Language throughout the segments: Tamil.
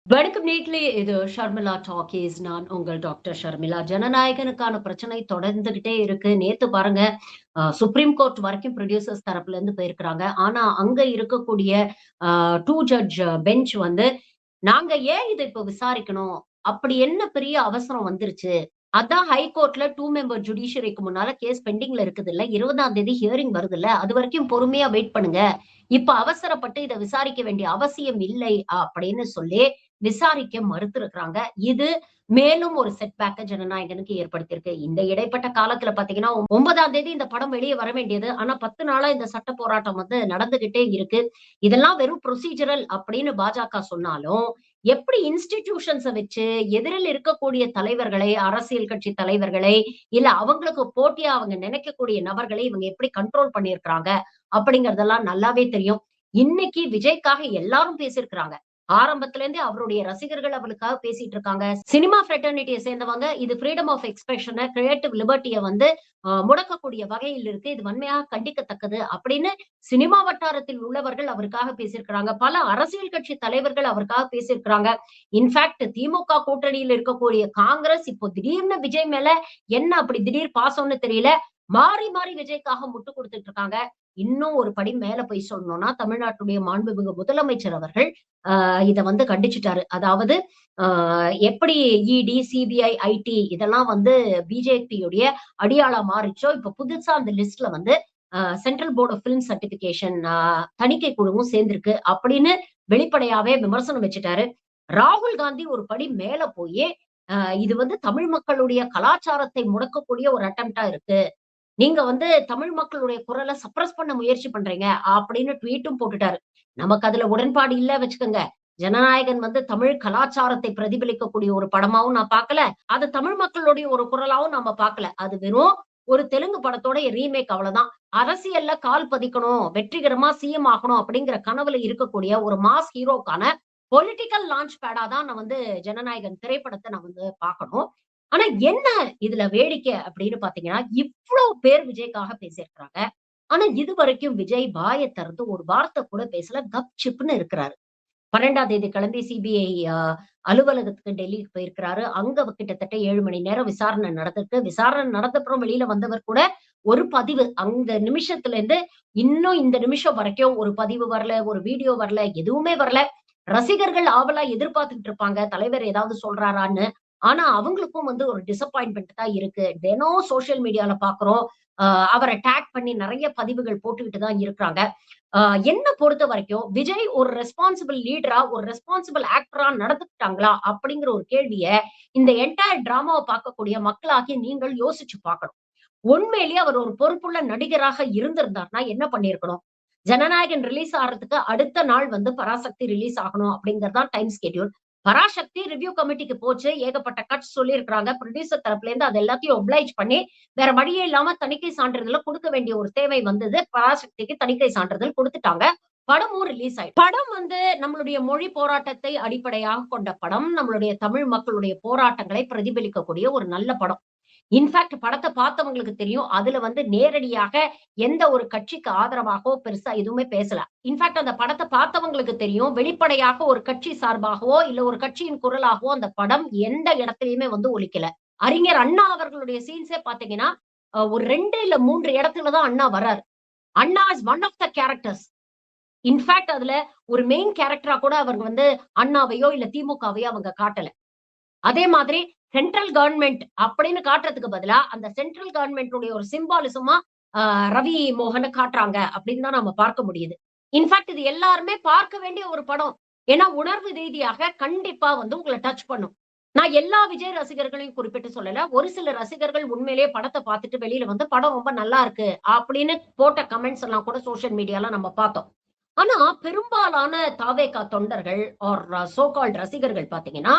வணக்கம் நேயர்களே. இது ஷர்மிளா டாக்கீஸ். நான் உங்கள் டாக்டர் ஷர்மிளா. ஜனநாயகனுக்கான பிரச்சனை தொடர்ந்துகிட்டே இருக்கு. நேத்து பாருங்க, சுப்ரீம் கோர்ட் வரைக்கும் புரொடியூசர்ஸ் தரப்புல இருந்து போயிருக்கிறாங்க. ஆனா, அங்க இருக்கக்கூடிய அ 2 ஜட்ஜ் பெஞ்ச் வந்து, "நாங்க ஏன் இத இப்ப விசாரிக்கணும்? அப்படி என்ன பெரிய அவசரம் வந்துருச்சு? அதான் ஹைகோர்ட்ல 2 மெம்பர் ஜுடிஷியரிக்கு முன்னால கேஸ் பெண்டிங்ல இருக்குதுல்ல. 20ஆம் தேதி ஹியரிங் வருதுல்ல. அதுவரைக்கும் பொறுமையா வெயிட் பண்ணுங்க. இப்ப அவசரப்பட்டு இத விசாரிக்க வேண்டிய அவசியம் இல்லை." அப்படின்னு சொல்லி விசாரிக்க மறுத்திருக்கிறாங்க. இது மேலும் ஒரு செட்பேக்க ஜனநாயகனுக்கு ஏற்படுத்தியிருக்கு. இந்த இடைப்பட்ட காலத்துல பார்த்தீங்கன்னா, 9ஆம் தேதி இந்த படம் வெளிய வர வேண்டியது. ஆனா 10 நாளா இந்த சட்ட போராட்டம் வந்து நடந்துகிட்டே இருக்கு. இதெல்லாம் வெறும் ப்ரொசீஜரல் அப்படின்னு பாஜக சொன்னாலும், எப்படி இன்ஸ்டிடியூஷன்ஸ வச்சு எதிரில் இருக்கக்கூடிய தலைவர்களை, அரசியல் கட்சி தலைவர்களை, இல்ல அவங்களுக்கு போட்டியா அவங்க நினைக்கக்கூடிய நபர்களை இவங்க எப்படி கண்ட்ரோல் பண்ணியிருக்கிறாங்க அப்படிங்கிறதெல்லாம் நல்லாவே தெரியும். இன்னைக்கு விஜய்க்காக எல்லாரும் பேசியிருக்கிறாங்க. ஆரம்பத்துல இருந்தே அவருடைய ரசிகர்கள் அவளுக்காக பேசிட்டு இருக்காங்க. சினிமா ஃப்ரெட்டர்னிட்டிய சேர்ந்தவங்க இது ஃப்ரீடம் ஆஃப் எக்ஸ்பிரஷன, கிரியேட்டிவ் லிபர்ட்டிய வந்து முடக்கக்கூடிய வகையில் இருக்கு. இது வன்மையாக கண்டிக்கத்தக்கது அப்படின்னு சினிமா வட்டாரத்தில் உள்ளவர்கள் அவருக்காக பேசியிருக்கிறாங்க. பல அரசியல் கட்சி தலைவர்கள் அவருக்காக பேசியிருக்கிறாங்க. இன்ஃபாக்ட் திமுக கூட்டணியில் இருக்கக்கூடிய காங்கிரஸ் இப்போ திடீர்னு விஜய் மேல என்ன அப்படி திடீர் பாசம்னு தெரியல. மாறி, மாறி விஜய்க்காக முட்டு குடுத்துட்டு இருக்காங்க. இன்னும் ஒரு படி மேல போய் சொல்லணும்னா, தமிழ்நாட்டுடைய மாண்புமிகு முதலமைச்சர் அவர்கள் இத வந்து கண்டிச்சுட்டாரு. அதாவது அ எப்படி இடி, சிபிஐ, ஐடி இதெல்லாம் வந்து பிஜேபியுடைய அடியாளா மாறிச்சோ, இப்ப புதுசா அந்த லிஸ்ட்ல வந்து Central Board of Film Certification தணிக்கை குழுவும் சேர்ந்திருக்கு அப்படின்னு வெளிப்படையாவே விமர்சனம் வச்சுட்டாரு. ராகுல் காந்தி ஒரு படி மேல போயி, இது வந்து தமிழ் மக்களுடைய கலாச்சாரத்தை முடக்கக்கூடிய ஒரு அட்டெம்ப்ட்டா இருக்கு. நீங்க வந்து தமிழ் மக்களுடைய குரல சப்ரஸ் பண்ண முயற்சி பண்றீங்க அப்படின்னு ட்வீட்டும் போட்டுட்டாரு. நமக்கு அதுல உடன்பாடு இல்ல வச்சுக்கங்க. ஜனநாயகன் வந்து தமிழ் கலாச்சாரத்தை பிரதிபலிக்கக்கூடிய ஒரு படமாவும் நான் பார்க்கல. அது தமிழ் மக்களுடைய ஒரு குரலாவும் நம்ம பார்க்கல. அது வெறும் ஒரு தெலுங்கு படத்தோட ரீமேக் அவ்வளவுதான். அரசியல்ல கால் பதிக்கணும், வெற்றிகரமா சிஎம் ஆகணும் அப்படிங்கிற கனவுல இருக்கக்கூடிய ஒரு மாஸ் ஹீரோக்கான பொலிட்டிக்கல் லான்ச் பேடா தான் நான் வந்து ஜனநாயகன் திரைப்படத்த நான் வந்து பார்க்கணும். ஆனா என்ன இதுல வேடிக்கை அப்படின்னு பார்த்தீங்கன்னா, இவ்ளோ பேர் விஜய்க்காக பேசியிருக்கிறாங்க. ஆனா இதுவரைக்கும் விஜய் வாய திறந்து ஒரு வார்த்தை கூட பேசல. கப்சிப்ன்னு இருக்கிறாரு. 12ஆம் தேதி கிளம்பி சிபிஐ அலுவலகத்துக்கு டெல்லிக்கு போயிருக்கிறாரு. அங்க கிட்டத்தட்ட 7 மணி நேரம் விசாரணை நடந்திருக்கு. விசாரணை நடந்தப்புறம் வெளியில வந்தவர் கூட ஒரு பதிவு அந்த நிமிஷத்துல இருந்து இன்னும் இந்த நிமிஷம் வரைக்கும் ஒரு பதிவு வரல, ஒரு வீடியோ வரல, எதுவுமே வரல. ரசிகர்கள் ஆவலா எதிர்பார்த்துட்டு இருப்பாங்க. தலைவர் ஏதாவது சொல்றாரான்னு. ஆனா அவங்களுக்கும் வந்து ஒரு டிசப்பாயின்ட்மென்ட் தான் இருக்கு. தினம் சோசியல் மீடியால பார்க்கிறோம். அ அவர டாக் பண்ணி நெறைய பதிவுகள் போட்டுக்கிட்டு தான் இருக்கிறாங்க. அ என்ன பொறுத்தவரைக்கும் விஜய் ஒரு ரெஸ்பான்சிபிள் லீடரா, ஒரு ரெஸ்பான்சிபிள் ஆக்டரா நடந்துக்கிட்டாங்களா? அப்படிங்கிற ஒரு கேள்விய இந்த என்டையர் டிராமாவ பார்க்கக்கூடிய மக்களாகிய நீங்கள் யோசிச்சு பார்க்கணும். உண்மையிலேயே அவர் ஒரு பொறுப்புள்ள நடிகராக இருந்திருந்தார்னா என்ன பண்ணியிருக்கணும்? ஜனநாயகன் ரிலீஸ் ஆறதுக்கு அடுத்த நாள் வந்து பராசக்தி ரிலீஸ் ஆகணும் அப்படிங்கிறது தான் டைம் ஸ்கெட்யூல். பராசக்தி ரிவ்யூ கமிட்டிக்கு போச்சு. ஏகப்பட்ட கட்ஸ் சொல்லியிருக்கிறாங்க. புரொடியூசர் தரப்புல இருந்து அது எல்லாத்தையும் ஒப்ளைஜ் பண்ணி, வேற வழியே இல்லாம தணிக்கை சான்றிதழ குடுக்க வேண்டிய ஒரு தேவை வந்தது. பராசக்திக்கு தணிக்கை சான்றிதழ் குடுத்துட்டாங்க. படமும் ரிலீஸ் ஆயிடுச்சு. படம் வந்து நம்மளுடைய மொழி போராட்டத்தை அடிப்படையாகக் கொண்ட படம். நம்மளுடைய தமிழ் மக்களுடைய போராட்டங்களை பிரதிபலிக்கக்கூடிய ஒரு நல்ல படம். இன்ஃபாக்ட் படத்த பார்த்தவங்களுக்கு தெரியும். அதுல வந்து நேரடியாக எந்த ஒரு கட்சிக்கு ஆதரவாகவோ பெருசா எதுவுமே பேசல. இன்ஃபாக்ட் அந்த படத்த பார்த்தவங்களுக்கு தெரியும். வெளிப்படையாக ஒரு கட்சி சார்பாகவோ, இல்ல ஒரு கட்சியின் குரலாகவோ அந்த படம் எந்த இடத்திலயுமே வந்து ஒலிக்கல. அறிஞர் அண்ணா அவர்களுடைய சீன்ஸே பார்த்தீங்கன்னா, ஒரு 2 இல்ல 3 இடத்துல தான் அண்ணா வராரு. அண்ணா is one of the characters. In fact அதுல ஒரு மெயின் கேரக்டரா கூட அவர் வந்து அண்ணாவையோ, இல்ல திமுகவையோ அவங்க காட்டல. அதே மாதிரி சென்ட்ரல் கவர்ன்மென்ட் அப்படின்னு காட்டுறதுக்கு பதிலா, அந்த சென்ட்ரல் கவர்ன்மென்ட் உடைய ஒரு சிம்பாலிசமா அ ரவி மோகன காட்டுறாங்க அப்படின்னு தான் நம்ம பார்க்க முடியுது. இன்ஃபாக்ட் இது எல்லாருமே பார்க்க வேண்டிய ஒரு படம். ஏன்னா உணர்வு ரீதியாக கண்டிப்பா வந்து உங்கள டச் பண்ணும். நான் எல்லா விஜய் ரசிகர்களையும் குறிப்பிட்டு சொல்லல. ஒரு சில ரசிகர்கள் உண்மையிலேயே படத்த பார்த்துட்டு வெளியில வந்து படம் ரொம்ப நல்லா இருக்கு அப்படின்னு போட்ட கமெண்ட்ஸ் எல்லாம் கூட சோசியல் மீடியால நம்ம பார்த்தோம். ஆனா பெரும்பாலான தாவேகா தொண்டர்கள் ஆர் சோ கால்ட் ரசிகர்கள் பார்த்தீங்கன்னா,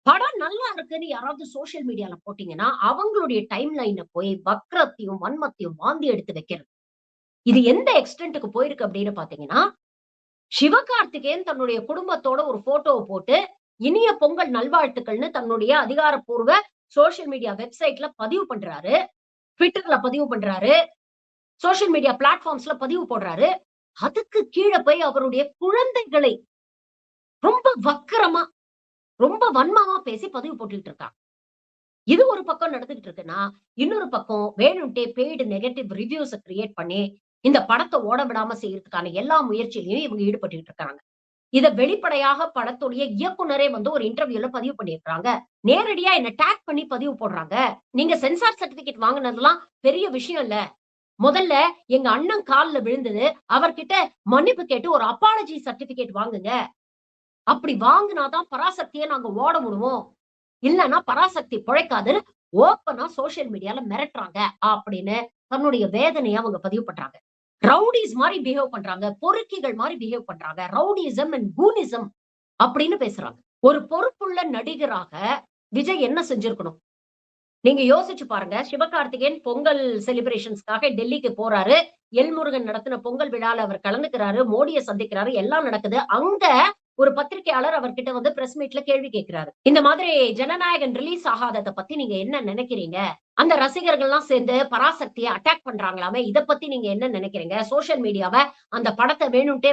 படம் நல்லா இருக்குன்னு யாராவது சோசியல் மீடியால போட்டீங்கன்னா, அவங்களுடைய டைம் லைன்ல போய் வக்ரத்தையும், வன்மத்தையும் வாந்தி எடுத்து வைக்கிறது. இது எந்த எக்ஸ்டென்ட்க்கு போயிருக்கு அப்படின்னு பார்த்தீங்கன்னா, சிவகார்த்திகேயன் தன்னுடைய குடும்பத்தோட ஒரு ஃபோட்டோவ போட்டு, இனிய பொங்கல் நல்வாழ்த்துக்கள்னு தன்னுடைய அதிகாரப்பூர்வ சோசியல் மீடியா வெப்சைட்ல பதிவு பண்றாரு. ட்விட்டர்ல பதிவு பண்றாரு. சோசியல் மீடியா பிளாட்ஃபார்ம்ஸ்ல பதிவு போடுறாரு. அதுக்கு கீழ போய் அவருடைய குழந்தைகளை ரொம்ப வக்கிரமா ரொம்ப வன்மமா பேசி பதிவு போட்டுட்டு இருக்காங்க. இது ஒரு பக்கம் நடந்துகிட்டு இருக்குன்னா, இன்னொரு பக்கம் வேணும்ட்டே பெய்டு நெகட்டிவ் ரிவ்யூஸ கிரியேட் பண்ணி, இந்த படத்த ஓட விடாம செய்யறதுக்கான எல்லா முயற்சியிலயும் இவங்க ஈடுபட்டுட்டு இருக்காங்க. இத வெளிப்படையாக படத்துடைய இயக்குனரே ஒரு இன்டர்வியூல பதிவு பண்ணியிருக்காங்க. நேரடியா என்ன டாக் பண்ணி பதிவு போடுறாங்க. நீங்க சென்சார் சர்டிபிகேட் வாங்குனதெல்லாம் பெரிய விஷயம் இல்ல. முதல்ல எங்க அண்ணன் கால்ல விழுந்தது. அவர்கிட்ட மன்னிப்பு கேட்டு ஒரு அப்பாலஜி சர்டிபிகேட் வாங்குங்க. அப்படி வாங்குனா தான் பராசக்திய நாங்க ஓட விடுவோம். இல்லன்னா பராசக்தி பொழைக்காதுன்னு ஓப்பனா சோசியல் மீடியால மிரட்டுறாங்க அப்படின்னு தன்னுடைய வேதனைய அவங்க பதிவு பண்றாங்க. ரவுடிஸ் மாரி பிஹேவ் பண்றாங்க. பொறுக்கிகள் மாரி பிஹேவ் பண்றாங்க. ரவுடிசம் அண்ட் கூனிசம் அப்படின்னு பேசுறாங்க. ஒரு பொறுப்புள்ள நடிகராக விஜய் என்ன செஞ்சிருக்கணும்? நீங்க யோசிச்சு பாருங்க. சிவகார்த்திகேயன் பொங்கல் செலிப்ரேஷன்ஸ்க்காக டெல்லிக்கு போறாரு. எல்முருகன் நடத்தின பொங்கல் விழால அவர் கலந்துக்கிறாரு. மோடிய சந்திக்கிறாரு. எல்லாம் நடக்குது. அங்க ஒரு பத்திரிக்கையாளர் அவர்கிட்ட பிரஸ் மீட்ல கேள்வி கேட்கிறாரு. இந்த மாதிரி ஜனநாயகன் ரிலீஸ் ஆகாதத பத்தி நீங்க என்ன நினைக்கிறீங்க? அந்த ரசிகர்கள்லாம் சேர்ந்து பராசக்திய அட்டாக் பண்றாங்களாமே. இத பத்தி நீங்க என்ன நினைக்கிறீங்க? சோசியல் மீடியாவ அந்த படத்த வேணும்ட்டே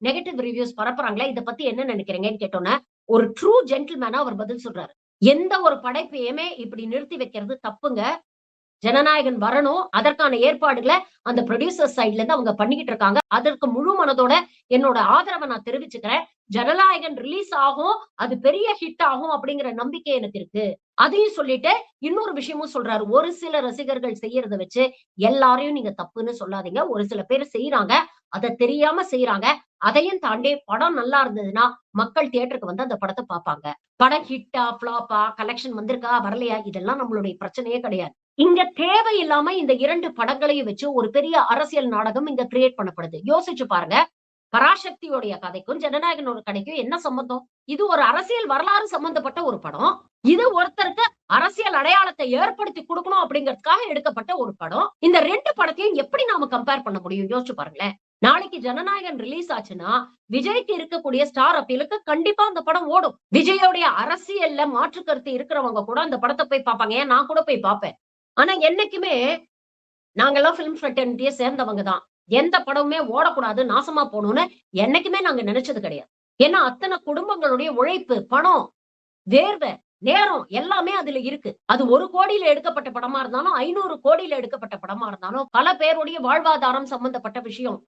நெகட்டிவ் ரிவ்யூஸ் பரப்புறாங்களே. இத பத்தி என்ன நினைக்கிறீங்கன்னு கேட்டோனே, ஒரு ட்ரூ ஜென்டில்மேனா அவர் பதில் சொல்றாரு. எந்த ஒரு படைப்பையுமே இப்படி நிறுத்தி வைக்கிறது தப்புங்க. ஜனநாயகன் வரணும். அதற்கான ஏற்பாடுகள அந்த புரொடியூசர் சைட்ல இருந்து அவங்க பண்ணிக்கிட்டு இருக்காங்க. அதற்கு முழு மனதோட என்னோட ஆதரவ நான் தெரிவிச்சுக்கிறேன். ஜனநாயகன் ரிலீஸ் ஆகும். அது பெரிய ஹிட் ஆகும் அப்படிங்கிற நம்பிக்கை எனக்கு இருக்கு. அதையும் சொல்லிட்டு இன்னொரு விஷயமும் சொல்றாரு. ஒரு சில ரசிகர்கள் செய்யறத வச்சு எல்லாரையும் நீங்க தப்புன்னு சொல்லாதீங்க. ஒரு சில பேர் செய்றாங்க. அத தெரியாம செய்றாங்க. அதையும் தாண்டி படம் நல்லா இருந்ததுன்னா, மக்கள் தியேட்டருக்கு அந்த படத்த பார்ப்பாங்க. படம் ஹிட்டா, ஃப்ளாப்பா, கலெக்ஷன் வந்திருக்கா, வரலையா இதெல்லாம் நம்மளுடைய பிரச்சனையே கிடையாது. இங்க தேவையில்லாம இந்த 2 படங்களையும் வச்சு ஒரு பெரிய அரசியல் நாடகம் இங்க கிரியேட் பண்ணப்படுது. யோசிச்சு பாருங்க. பராசக்தியோடைய கதைக்கும், ஜனநாயகனோட கதைக்கும் என்ன சம்பந்தம்? இது ஒரு அரசியல் வரலாறு சம்பந்தப்பட்ட ஒரு படம். இது ஒருத்தருக்கு அரசியல் அடையாளத்தை ஏற்படுத்தி குடுக்கணும் அப்படிங்கிறதுக்காக எடுக்கப்பட்ட ஒரு படம். இந்த 2 படத்தையும் எப்படி நாம கம்பேர் பண்ண முடியும்? யோசிச்சு பாருங்களேன். நாளைக்கு ஜனநாயகன் ரிலீஸ் ஆச்சுன்னா, விஜய்க்கு இருக்கக்கூடிய ஸ்டார் அப்பீலுக்கு கண்டிப்பா அந்த படம் ஓடும். விஜயோடைய அரசியல்ல மாற்று கருத்து இருக்கிறவங்க கூட அந்த படத்த போய் பார்ப்பாங்க. ஏன் நான் கூட போய் பார்ப்பேன். ஆனா என்னைக்குமே நாங்கெல்லாம் பிலிம் ஃப்ரெட்டர்னிட்டிய சேர்ந்தவங்க தான். எந்த படமுமே ஓடக்கூடாது, நாசமா போணும்னு என்னைக்குமே நாங்க நெனச்சது கிடையாது. ஏன்னா, அத்தன குடும்பங்களுடைய உழைப்பு, பணம், வேர்வை, நேரம் எல்லாமே அதுல இருக்கு. அது 1,00,00,000ல எடுக்கப்பட்ட படமா இருந்தாலும், 500,00,00,000ல எடுக்கப்பட்ட படமா இருந்தாலும், பல பேருடைய வாழ்வாதாரம் சம்பந்தப்பட்ட விஷயம்.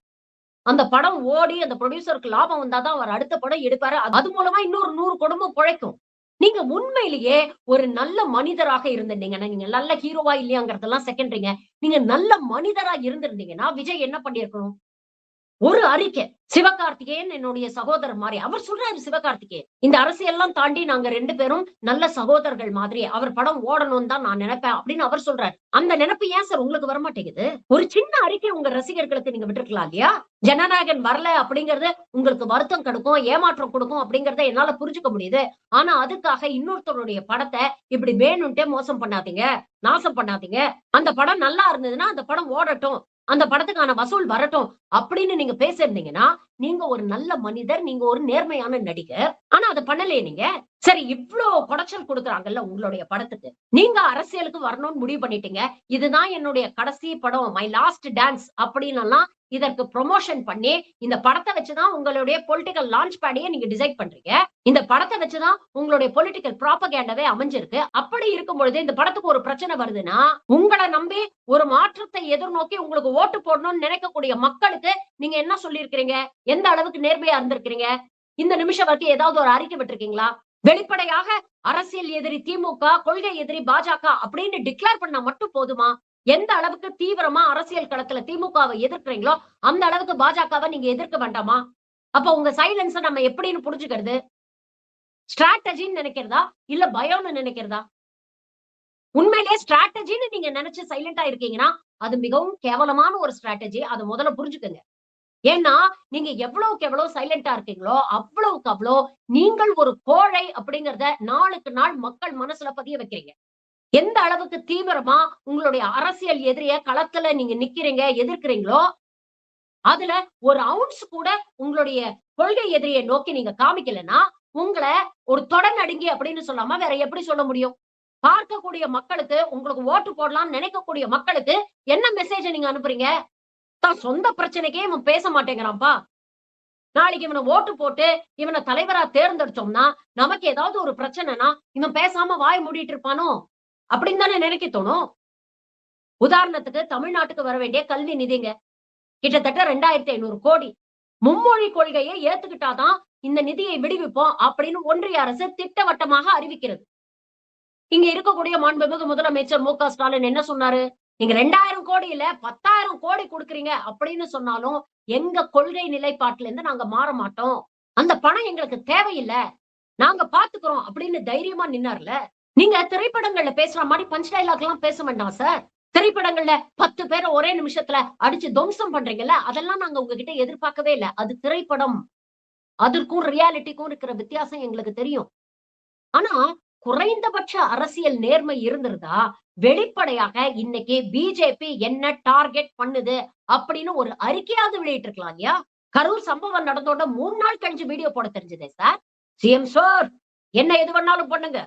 அந்த படம் ஓடி அந்த புரொடியூசருக்கு லாபம் வந்தா தான் அவர் அடுத்த படம் எடுப்பாரு. அது மூலமா இன்னொரு 100 குடும்பம் பொழைக்கும். நீங்க உண்மையிலேயே ஒரு நல்ல மனிதராக இருந்திருந்தீங்கன்னா, நீங்க நல்ல ஹீரோவா இல்லையாங்கிறதெல்லாம் செகண்டரிங்க. நீங்க நல்ல மனிதரா இருந்திருந்தீங்கன்னா, விஜய் என்ன பண்ணியிருக்கணும்? ஒரு அறிக்கை. சிவகார்த்திகேயன் என்னுடைய சகோதரர் மாரி. அவர் சொல்றாரு சிவகார்த்திகேயன். இந்த அரசியல்லாம் தாண்டி நாங்க 2 பேரும் நல்ல சகோதரர்கள் மாதிரி. அவர் படம் ஓடணும்னு தான் நான் நெனைப்பேன் அப்படின்னு அவர் சொல்றாரு. அந்த நெனப்பு ஏன் சார் உங்களுக்கு வரமாட்டேங்குது? ஒரு சின்ன அறிக்கை உங்க ரசிகர்களுக்கு நீங்க விட்டுருக்கலாம் இல்லையா? ஜனநாயகன் வரல அப்படிங்கிறது உங்களுக்கு வருத்தம் கெடுக்கும், ஏமாற்றம் குடுக்கும் அப்படிங்கிறத என்னால புரிஞ்சுக்க முடியுது. ஆனா அதுக்காக இன்னொருத்தருடைய படத்த இப்படி வேணும்ட்டே மோசம் பண்ணாதீங்க. நாசம் பண்ணாதீங்க. அந்த படம் நல்லா இருந்ததுன்னா, அந்த படம் ஓடட்டும். அந்த படத்துக்கான வசூல் வரட்டும் அப்படின்னு நீங்க பேசியிருந்தீங்கன்னா, நீங்க ஒரு நல்ல மனிதர். நீங்க ஒரு நேர்மையான நடிகர். ஆனா அத பண்ணலையே நீங்க. சரி இவ்ளோ கொடைச்சல் குடுக்குறாங்கல்ல உங்களுடைய படத்துக்கு. நீங்க அரசியலுக்கு வரணும்னு முடிவு பண்ணிட்டீங்க. இதுதான் என்னுடைய கடைசி படம். மை லாஸ்ட் டான்ஸ் அப்படின்னெல்லாம் இதற்கு புரமோஷன் பண்ணி, இந்த படத்த வச்சு தான் உங்களுடைய பொலிட்டிக்கல் லான்ச் பேடயே நீங்க டிசைட் பண்றீங்க. இந்த படத்த வச்சு தான் உங்களுடைய பொலிட்டிக்கல் ப்ராபகேண்டாவே அமைஞ்சிருக்கு. அப்படி இருக்கும் பொழுது இந்த படத்துக்கு ஒரு பிரச்சனை வருதுன்னா, உங்கள நம்பி ஒரு மாற்றத்தை எதிர்நோக்கி உங்களுக்கு ஓட்டு போடணும்னு நினைக்கக்கூடிய மக்களுக்கு நீங்க என்ன சொல்லியிருக்கிறீங்க? எந்த அளவுக்கு நேர்மையா இருந்திருக்கிறீங்க? இந்த நிமிஷம் வரைக்கும் ஏதாவது ஒரு அறிக்கை விட்டுருக்கீங்களா? வெளிப்படையாக அரசியல் எதிரி திமுக, கொள்கை எதிரி பாஜக அப்படின்னு டிக்ளேர் பண்ணா மட்டும் போதுமா? எந்த அளவுக்கு தீவிரமா அரசியல் களத்துல திமுகவை எதிர்க்கிறீங்களோ, அந்த அளவுக்கு பாஜகவ நீங்க எதிர்க்க வேண்டாமா? அப்ப உங்க சைலன்ஸ நம்ம எப்படின்னு புரிஞ்சுக்கிறது? ஸ்ட்ராட்டஜின்னு நெனைக்கிறதா? இல்ல பயம்னு நெனைக்கிறதா? உண்மையிலேயே ஸ்ட்ராட்டஜின்னு நீங்க நெனச்சு சைலன்ட்டா இருக்கீங்கன்னா, அது மிகவும் கேவலமான ஒரு ஸ்ட்ராட்டஜி. அத முதல்ல புரிஞ்சுக்கங்க. ஏன்னா, நீங்க எவ்வளவுக்கு எவ்வளவு சைலன்ட்டா இருக்கீங்களோ, அவ்வளவுக்கு அவ்வளோ நீங்கள் ஒரு கோழை அப்படிங்கிறத நாளுக்கு நாள் மக்கள் மனசுல பதிய வைக்கிறீங்க. எந்த அளவுக்கு தீவிரமா உங்களுடைய அரசியல் எதிரிய களத்துல நீங்க நிக்கிறீங்க, எதிர்க்கிறீங்களோ, அதுல ஒரு அவுன்ஸ் கூட உங்களுடைய கொள்கை எதிரிய நோக்கி நீங்க காமிக்கலன்னா, உங்கள ஒரு தொடநடுங்கி அப்படின்னு சொல்லாம வேற எப்படி சொல்ல முடியும்? பார்க்கக்கூடிய மக்களுக்கு, உங்களுக்கு ஓட்டு போடலாம்னு நினைக்கக்கூடிய மக்களுக்கு என்ன மெசேஜ நீங்க அனுப்புறீங்க? தான் சொந்த பிரச்சனைக்கே இவன் பேச மாட்டேங்கிறான்ப்பா. நாளைக்கு இவனை ஓட்டு போட்டு இவனை தலைவரா தேர்ந்தெடுத்தோம்னா நமக்கு ஏதாவது ஒரு பிரச்சனைனா இவன் பேசாம வாய் மூடிட்டு இருப்பானோ அப்படின்னு தானே நினைக்க தோணும். உதாரணத்துக்கு தமிழ்நாட்டுக்கு வர வேண்டிய கல்வி நிதிங்க கிட்டத்தட்ட 2500 கோடி. மும்மொழி கொள்கையை ஏத்துக்கிட்டாதான் இந்த நிதியை விடுவிப்போம் அப்படின்னு ஒன்றிய அரசு திட்டவட்டமாக அறிவிக்கிறது. இங்க இருக்கக்கூடிய மாண்புமிகு முதலமைச்சர் மு க ஸ்டாலின் என்ன சொன்னாரு? நீங்க 2000 கோடி இல்ல 10,000 கோடி கொடுக்குறீங்க அப்படின்னு சொன்னாலும் எங்க கொள்கை நிலைப்பாட்டுல இருந்து நாங்க மாற மாட்டோம். அந்த பணம் எங்களுக்கு தேவையில்ல. நாங்க பாத்துக்கிறோம் அப்படின்னு தைரியமா நின்னார்ல. நீங்க திரைப்படங்கள்ல பேசுற மாதிரி பஞ்ச் டைலாக் எல்லாம் பேச வேண்டாம் சார். திரைப்படங்கள்ல 10 பேரை ஒரே நிமிஷத்துல அடிச்சு துவம்சம் பண்றீங்கல்ல, அதெல்லாம் நாங்க உங்ககிட்ட எதிர்பார்க்கவே இல்ல. அது திரைப்படம். அதற்கும் ரியாலிட்டிக்கும் இருக்கிற வித்தியாசம் எங்களுக்கு தெரியும். ஆனா குறைந்தபட்ச அரசியல் நேர்மை இருந்திருந்தா வெளிப்படையாக இன்னைக்கு பிஜேபி என்ன டார்கெட் பண்ணுது அப்படின்னு ஒரு அறிக்கையாவது வெளியிட்டு இருக்கலாம் இல்லையா? கரூர் சம்பவம் நடந்தோட 3 நாள் கழிஞ்சு வீடியோ போட தெரிஞ்சதே சார். சிஎம் சார் என்ன எது வேணாலும் பண்ணுங்க.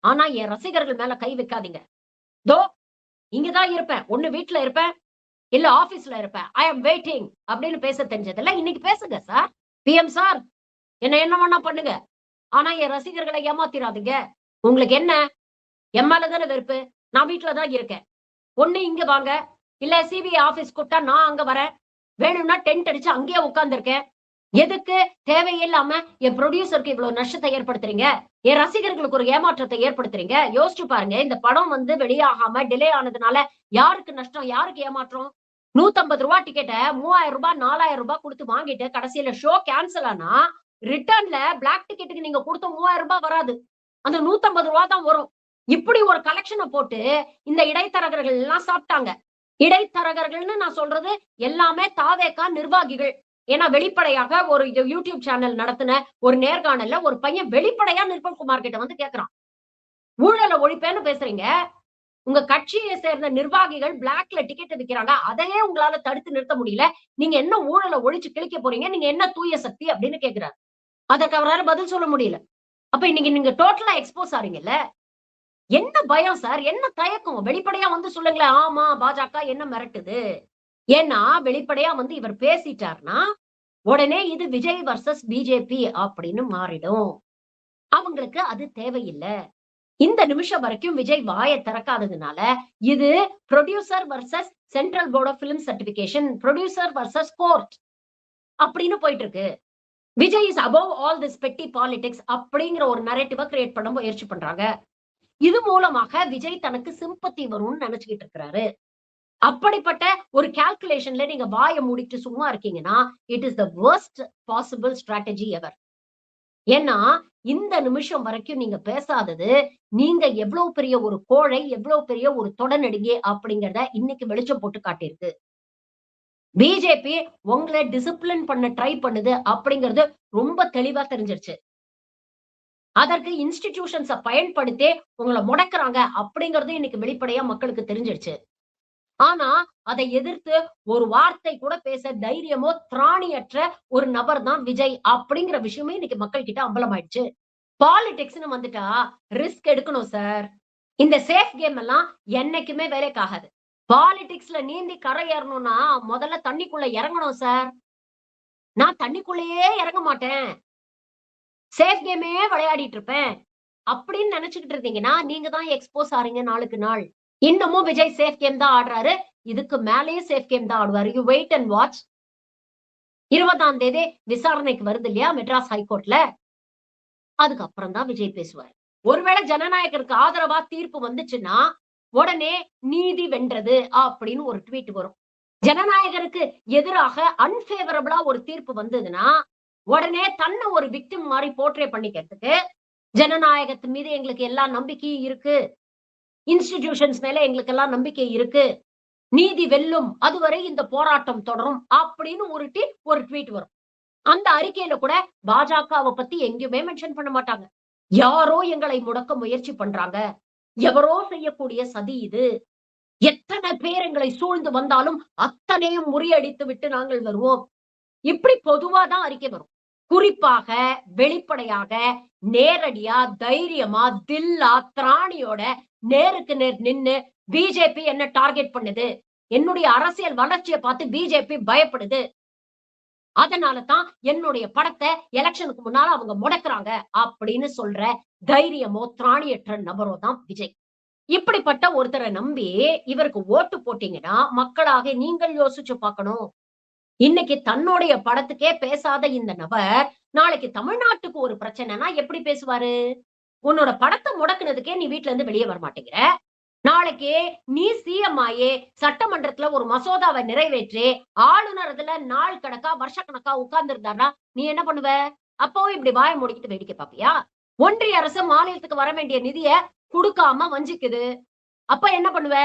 ஆனா என் ரசிகர்கள் மேல கை வைக்காதீங்க. தோ இங்கதான் இருப்பேன். ஒண்ணு வீட்டுல இருப்பேன், இல்ல ஆபீஸ்ல இருப்பேன். ஐ அம் வெயிட்டிங் அப்படின்னு பேச தெரிஞ்சதில்ல. இன்னைக்கு பேசுங்க சார். பிஎம் சார் என்ன வேணா பண்ணுங்க. ஆனா என் ரசிகர்களை ஏமாத்திராதீங்க. உங்களுக்கு என்ன என் மேலதானே வெறுப்பு? நான் வீட்டுலதான் இருக்கேன். ஒண்ணு இங்க வாங்க, இல்ல சிபிஐ ஆபீஸ் கூப்பிட்டா நான் அங்க வரேன். வேணும்னா டென்ட் அடிச்சு அங்கேயே உட்கார்ந்து இருக்கேன். எதுக்கு தேவையில்லாம என் ப்ரொடியூசருக்கு இவ்வளவு நஷ்டத்தை ஏற்படுத்துறீங்க? என் ரசிகர்களுக்கு ஒரு ஏமாற்றத்தை ஏற்படுத்துறீங்க. யோசிச்சு பாருங்க. இந்த படம் வெளியாகாம டிலே ஆனதுனால யாருக்கு நஷ்டம், யாருக்கு ஏமாற்றம்? 150 ரூபாய் டிக்கெட்ட 3000 ரூபாய் 4000 ரூபாய் கொடுத்து வாங்கிட்டு கடைசியில ஷோ கேன்சல் ஆனா ரிட்டர்ன்ல பிளாக் டிக்கெட்டுக்கு நீங்க கொடுத்த 3000 ரூபாய் வராது. அந்த 150 ரூபாய் தான் வரும். இப்படி ஒரு கலெக்ஷனை போட்டு இந்த இடைத்தரகர்கள் எல்லாம் சாப்பிட்டாங்க. இடைத்தரகர்கள்னு நான் சொல்றது எல்லாமே தாவேகா நிர்வாகிகள். ஏன்னா வெளிப்படையாக ஒரு யூடியூப் சேனல் நடத்தின ஒரு நேர்காணல்ல ஒரு பையன் வெளிப்படையா நிர்மல்குமார் கிட்ட வந்து கேக்குறான். ஊழலை ஒழிப்பேன்னு பேசுறீங்க. உங்க கட்சியை சேர்ந்த நிர்வாகிகள் பிளாக்ல டிக்கெட் விக்கிறாங்க. அதையே உங்களால தடுத்து நிறுத்த முடியல. நீங்க என்ன ஊழலை ஒழிச்சு கிழிக்க போறீங்க? நீங்க என்ன தூய சக்தி அப்படின்னு கேக்குறாரு. அதற்கு அவரால பதில் சொல்ல முடியல. அப்ப இன்னைக்கு நீங்க டோட்டலா எக்ஸ்போஸ் ஆறீங்கல்ல. என்ன பயம் சார்? என்ன தயக்கம்? வெளிப்படையா வந்து சொல்லுங்களேன். ஆமா பாஜக என்ன மிரட்டுது? ஏன்னா வெளிப்படையா இவர் பேசிட்டார்னா உடனே இது விஜய் வர்சஸ் பிஜேபி அப்படின்னு மாறிடும். அவங்களுக்கு அது தேவையில்லை. இந்த நிமிஷம் வரைக்கும் விஜய் வாயை திறக்காததுனால இது producer versus Central Board of Film Certification, producer versus court அப்படின்னு போயிட்டு இருக்கு. Vijay is above all this petty politics அப்படிங்கிற ஒரு நரேட்டிவா கிரியேட் பண்ண முயற்சி பண்றாங்க. இது மூலமாக விஜய் தனக்கு சிம்பத்தி வரும்னு நினைச்சுக்கிட்டு இருக்கிறாரு. அப்படிப்பட்ட ஒரு கால்குலேஷன்ல நீங்க வாயை மூடிட்டு சும்மா இருக்கீங்கன்னா it is the worst possible strategy ever. ஏன்னா இந்த நிமிஷம் வரைக்கும் நீங்க பேசாதது நீங்க எவ்வளவு பெரிய ஒரு கோழை, எவ்வளவு பெரிய ஒரு தொடநடுங்கி அப்படிங்கறத இன்னைக்கு வெளிச்சம் போட்டு காட்டியிருக்கு. பிஜேபி உங்களை டிசிப்ளின் பண்ண ட்ரை பண்ணுது அப்படிங்கிறது ரொம்ப தெளிவா தெரிஞ்சிருச்சு. அதற்கு இன்ஸ்டிடியூஷன்ஸ பயன்படுத்தி உங்களை முடக்குறாங்க அப்படிங்கறது இன்னைக்கு வெளிப்படையா மக்களுக்கு தெரிஞ்சிருச்சு. ஆனா அதை எதிர்த்து ஒரு வார்த்தை கூட பேச தைரியமோ திராணியற்ற ஒரு நபர் தான் விஜய் அப்படிங்கிற விஷயமே இன்னைக்கு மக்கள் கிட்ட அம்பலமாயிடுச்சு. பாலிடிக்ஸ்னு வந்துட்டா ரிஸ்க் எடுக்கணும் சார். இந்த சேஃப் கேம் எல்லாம் என்னைக்குமே வேலைக்காகாது. பாலிடிக்ஸ்ல நீந்தி கரை ஏறணும்னா முதல்ல தண்ணிக்குள்ள இறங்கணும் சார். நான் தண்ணிக்குள்ளேயே இறங்க மாட்டேன், சேஃப் கேமே விளையாடிட்டு இருப்பேன் அப்படின்னு நினைச்சுக்கிட்டு இருந்தீங்கன்னா நீங்க தான் எக்ஸ்போஸ் ஆறீங்க நாளுக்கு நாள். இன்னமும் விஜய் சேஃப் கேம் தான் ஆடுறாரு. இதுக்கு மேலேயே சேஃப் கேம் தான் ஆடுவாரு. You wait and watch. 20ஆம் தேதி விசாரணைக்கு வருது இல்லையா மெட்ராஸ் ஹைகோர்ட்ல. அதுக்கப்புறம் தான் விஜய் பேசுவார். ஒருவேளை ஜனநாயகருக்கு ஆதரவா தீர்ப்பு வந்துச்சுன்னா உடனே நீதி வென்றது அப்படின்னு ஒரு ட்வீட் வரும். ஜனநாயகருக்கு எதிராக அன்பேவரபிளா ஒரு தீர்ப்பு வந்ததுன்னா உடனே தன்னை ஒரு விக்டிம் மாதிரி போர்ட்ரே பண்ணிக்கிறதுக்கு ஜனநாயகத்தின் மீது எங்களுக்கு எல்லா நம்பிக்கையும் இருக்கு, இன்ஸ்டிடியூஷன்ஸ் மேல எங்களுக்கு எல்லாம் நம்பிக்கை இருக்கு, நீதி வெல்லும், அதுவரை இந்த போராட்டம் தொடரும் அப்படின்னு ஒரு ட்வீட் வரும். அந்த அறிக்கையில கூட பாஜகவை பத்தி எங்கேயுமே மென்ஷன் பண்ண மாட்டாங்க. யாரோ எங்களை முடக்க முயற்சி பண்றாங்க, எவரோ செய்யக்கூடிய சதி இது, எத்தனை பேர் எங்களை சூழ்ந்து வந்தாலும் அத்தனையும் முறியடித்து விட்டு நாங்கள் வருவோம். இப்படி பொதுவாதான் அறிக்கை வரும். குறிப்பாக வெளிப்படையாக நேரடியா தைரியமா தில்லா திராணியோட நேருக்கு நேர் நின்னு பிஜேபி என்ன டார்கெட் பண்ணுது, என்னுடைய அரசியல் வளர்ச்சியை பார்த்து பிஜேபி பயப்படுது, அதனாலதான் என்னுடைய படத்தை எலெக்ஷனுக்கு முன்னால அவங்க முடக்குறாங்க அப்படின்னு சொல்ற தைரியமோ திராணியற்ற நபரோ தான் விஜய். இப்படிப்பட்ட ஒருத்தரை நம்பி இவருக்கு ஓட்டு போட்டீங்கன்னா மக்களாக நீங்கள் யோசிச்சு பார்க்கணும். இன்னைக்கு தன்னுடைய படத்துக்கே பேசாத இந்த நபர் நாளைக்கு தமிழ்நாட்டுக்கு ஒரு பிரச்சனைனா எப்படி பேசுவாரு? உன்னோட படத்தை முடக்குனதுக்கே நீ வீட்ல இருந்து வெளியே வர மாட்டேங்கிற. நாளைக்கு நீ சிஎம் ஆயே சட்டமன்றத்துல ஒரு மசோதாவை நிறைவேற்றி ஆளுநர் அதுல நாள் கணக்கா வருஷ கணக்கா உட்கார்ந்து இருந்தாருன்னா நீ என்ன பண்ணுவ? அப்பவும் இப்படி வாய மூடிக்கிட்டு வேடிக்கை பாப்பியா? ஒன்றிய அரசு மாநிலத்துக்கு வர வேண்டிய நிதிய குடுக்காம வஞ்சிக்குது. அப்ப என்ன பண்ணுவ?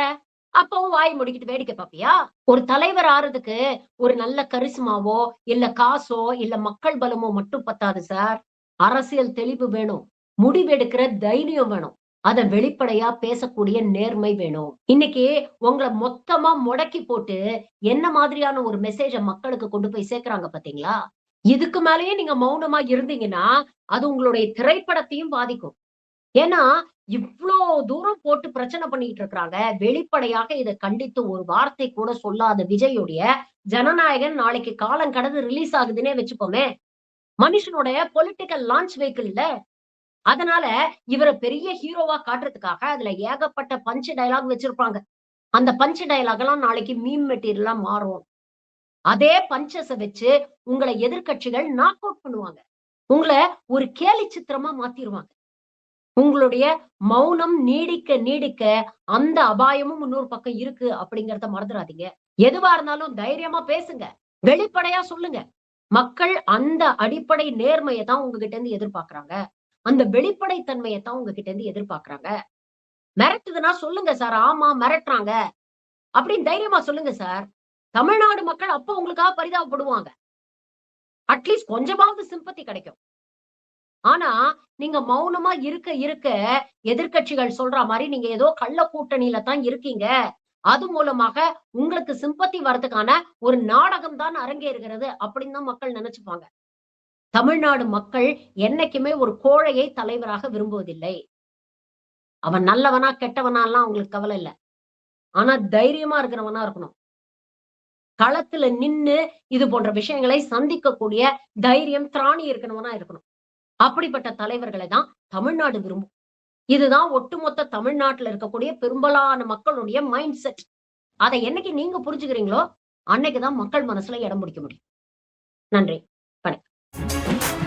அப்பவும் வாய் மூடிக்கிட்டு வேடிக்கை பாப்பியா? ஒரு தலைவர் ஆறதுக்கு ஒரு நல்ல கரிஸ்மாவோ இல்ல காசோ இல்ல மக்கள் பலமோ மட்டும் பத்தாது சார். அரசியல் தெளிவு வேணும். முடிவெடுக்கிற தைரியம் வேணும். அத வெளிப்படையா பேசக்கூடிய நேர்மை வேணும். இன்னைக்கு உங்கள மொத்தமா முடக்கி போட்டு என்ன மாதிரியான ஒரு மெசேஜ மக்களுக்கு கொண்டு போய் சேர்க்கிறாங்க பாத்தீங்களா? இதுக்கு மேலயே நீங்க மௌனமா இருந்தீங்கன்னா, அது உங்களுடைய திரைப்படத்தையும் பாதிக்கும். ஏன்னா, இவ்ளோ தூரம் போட்டு பிரச்சனை பண்ணிட்டு இருக்காங்க. வெளிப்படையாக இத கண்டித்து ஒரு வார்த்தை கூட சொல்லாத விஜயுடைய ஜனநாயகன் நாளைக்கு காலம் கடந்து ரிலீஸ் ஆகுதுன்னே வச்சுப்போமே. மனுஷனுடைய பொலிட்டிக்கல் லான்ச் வெஹிக்கிள் இல்ல. அதனால இவர பெரிய ஹீரோவா காட்டுறதுக்காக அதுல ஏகப்பட்ட பஞ்ச் டயலாக் வச்சிருப்பாங்க. அந்த பஞ்ச் டயலாக் எல்லாம் நாளைக்கு மீம் மெட்டீரியலா மாறும். அதே பஞ்சஸ வச்சு உங்கள எதிர்க்கட்சிகள் நாக் அவுட் பண்ணுவாங்க. உங்கள ஒரு கேலி சித்திரமா மாத்திருவாங்க. உங்களுடைய மௌனம் நீடிக்க நீடிக்க அந்த அபாயமும் இன்னொரு பக்கம் இருக்கு அப்படிங்கிறத மறந்துடாதீங்க. எதுவா இருந்தாலும் தைரியமா பேசுங்க. வெளிப்படையா சொல்லுங்க. மக்கள் அந்த அடிப்படை நேர்மைய தான் உங்ககிட்ட இருந்து எதிர்பார்க்கிறாங்க. அந்த வெளிப்படை தன்மைய தான் உங்ககிட்ட இருந்து எதிர்பார்க்கிறாங்க. மிரட்டுதுன்னா சொல்லுங்க சார். ஆமா மிரட்டுறாங்க. அப்படின்னு தைரியமா சொல்லுங்க சார். தமிழ்நாடு மக்கள் அப்ப உங்களுக்காக பரிதாபப்படுவாங்க. அட்லீஸ்ட் கொஞ்சமாவது சிம்பத்தி கிடைக்கும். ஆனா, நீங்க மௌனமா இருக்க இருக்க எதிர்க்கட்சிகள் சொல்ற மாரி நீங்க ஏதோ கள்ள கூட்டணியில தான் இருக்கீங்க. அது மூலமாக உங்களுக்கு சிம்பத்தி வரதுக்கான ஒரு நாடகம் தான் அரங்கேறுகிறது அப்படின்னு தான் மக்கள் நினைச்சுப்பாங்க. தமிழ்நாடு மக்கள் என்னைக்குமே ஒரு கோழையை தலைவராக விரும்புவதில்லை. அவன் நல்லவனா, கெட்டவனாலாம் அவங்களுக்கு கவலை இல்ல. ஆனா தைரியமா இருக்கிறவனா இருக்கணும். களத்துல நின்னு இது போன்ற விஷயங்களை சந்திக்கக்கூடிய தைரியம், திராணி இருக்கிறவனா இருக்கணும். அப்படிப்பட்ட தலைவர்களை தான் தமிழ்நாடு விரும்பும். இதுதான் ஒட்டுமொத்த தமிழ்நாட்டுல இருக்கக்கூடிய பெரும்பாலான மக்களுடைய மைண்ட் செட். அதை என்னைக்கு நீங்க புரிஞ்சுக்கிறீங்களோ, அன்னைக்கு தான் மக்கள் மனசுல இடம் பிடிக்க முடியும். நன்றி. வணக்கம்.